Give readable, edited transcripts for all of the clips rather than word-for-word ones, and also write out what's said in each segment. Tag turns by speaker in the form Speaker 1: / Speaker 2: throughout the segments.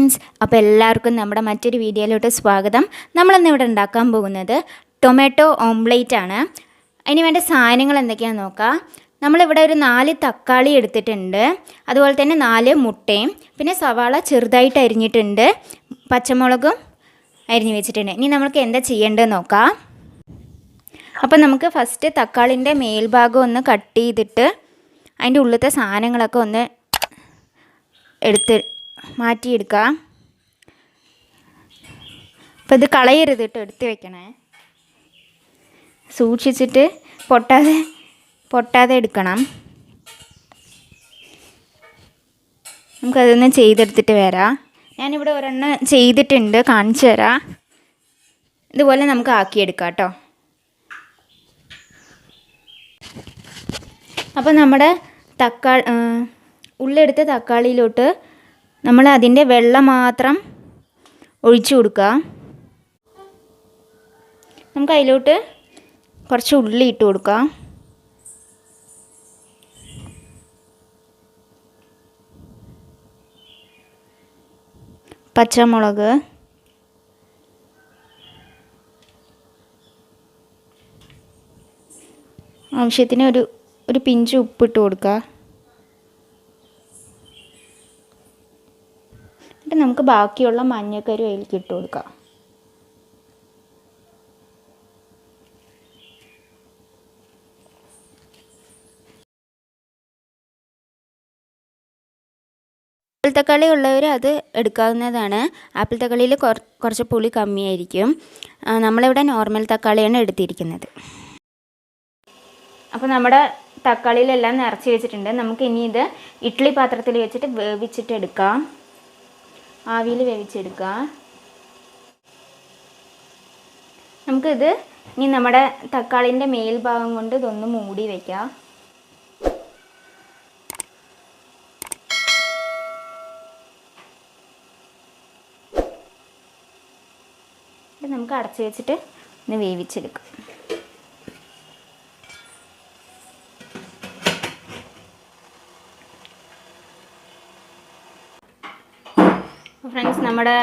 Speaker 1: Friends, അപ്പോൾ എല്ലാവർക്കും നമ്മുടെ മറ്റൊരു വീഡിയോയിലോട്ട് സ്വാഗതം. നമ്മളിന്ന് ഇവിടെ ഉണ്ടാക്കാൻ പോകുന്നത് ടൊമാറ്റോ ഓംലേറ്റ് ആണ്. അതിന് വേണ്ട സാധനങ്ങൾ എന്തൊക്കെയാണെന്ന് നോക്കാം. നമ്മളിവിടെ ഒരു 4 തക്കാളി എടുത്തിട്ടുണ്ട്, അതുപോലെ തന്നെ 4 മുട്ടയും, പിന്നെ സവാള ചെറുതായിട്ട് അരിഞ്ഞിട്ടുണ്ട്, പച്ചമുളകും അരിഞ്ഞ് വെച്ചിട്ടുണ്ട്. ഇനി നമുക്ക് എന്താ ചെയ്യേണ്ടതെന്ന് നോക്കാം. അപ്പോൾ നമുക്ക് ഫസ്റ്റ് തക്കാളിൻ്റെ മേൽഭാഗം ഒന്ന് കട്ട് ചെയ്തിട്ട് അതിൻ്റെ ഉള്ളിലത്തെ സാധനങ്ങളൊക്കെ ഒന്ന് മാറ്റിയെടുക്കാം. അപ്പോൾ ഇത് കളയരുത് കേട്ടോ, എടുത്ത് വെക്കണേ. സൂക്ഷിച്ചിട്ട് പൊട്ടാതെ എടുക്കണം. നമുക്കതൊന്ന് ചെയ്തെടുത്തിട്ട് വരാം. ഞാനിവിടെ ഒരെണ്ണം ചെയ്തിട്ടുണ്ട്, കാണിച്ചു തരാം. ഇതുപോലെ നമുക്ക് ആക്കിയെടുക്കാം കേട്ടോ. അപ്പോൾ നമ്മുടെ ഉള്ളെടുത്ത തക്കാളിയിലോട്ട് നമ്മൾ അതിൻ്റെ വെള്ളം മാത്രം ഒഴിച്ചു കൊടുക്കുക. നമുക്ക് അതിലോട്ട് കുറച്ച് ഉള്ളി ഇട്ട് കൊടുക്കാം. പച്ചമുളക്, ആവശ്യത്തിന് ഒരു പിഞ്ച് ഉപ്പിട്ട് കൊടുക്കുക. എന്നിട്ട് നമുക്ക് ബാക്കിയുള്ള മഞ്ഞക്കറി അതിലേക്ക് ഇട്ട് കൊടുക്കാം. ആപ്പിൾ തക്കാളി ഉള്ളവർ അത് എടുക്കാവുന്നതാണ്. ആപ്പിൾ തക്കാളിയിൽ കുറച്ച് പുളി കമ്മിയായിരിക്കും. നമ്മളിവിടെ നോർമൽ തക്കാളിയാണ് എടുത്തിരിക്കുന്നത്. അപ്പോൾ നമ്മുടെ തക്കാളിയിലെല്ലാം നിറച്ച് വെച്ചിട്ടുണ്ട്. നമുക്ക് ഇനി ഇത് ഇഡ്ഡലി പാത്രത്തിൽ വെച്ചിട്ട് വേവിച്ചിട്ട് എടുക്കാം. ആവിയിൽ വേവിച്ചെടുക്കാം. നമുക്കിത് ഇനി നമ്മുടെ തക്കാളിൻ്റെ മേൽഭാഗം കൊണ്ട് ഇതൊന്ന് മൂടി വയ്ക്കാം. നമുക്ക് അടച്ചു വെച്ചിട്ട് ഒന്ന് വേവിച്ചെടുക്കാം. ഫ്രണ്ട്സ്, നമ്മുടെ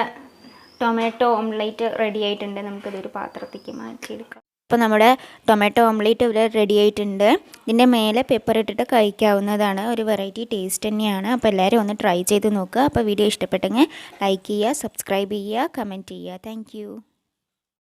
Speaker 1: ടൊമാറ്റോ ഓംലേറ്റ് റെഡി ആയിട്ടുണ്ട്. നമുക്കിതൊരു പാത്രത്തേക്ക് മാറ്റിയെടുക്കാം. അപ്പോൾ നമ്മുടെ ടൊമാറ്റോ ഓംലേറ്റ് ഇവിടെ റെഡി ആയിട്ടുണ്ട്. ഇതിൻ്റെ മേലെ പെപ്പർ ഇട്ടിട്ട് കഴിക്കാവുന്നതാണ്. ഒരു വെറൈറ്റി ടേസ്റ്റ് തന്നെയാണ്. അപ്പോൾ എല്ലാവരും ഒന്ന് ട്രൈ ചെയ്ത് നോക്കുക. അപ്പോൾ വീഡിയോ ഇഷ്ടപ്പെട്ടെങ്കിൽ ലൈക്ക് ചെയ്യുക, സബ്സ്ക്രൈബ് ചെയ്യുക, കമൻറ്റ് ചെയ്യുക. താങ്ക്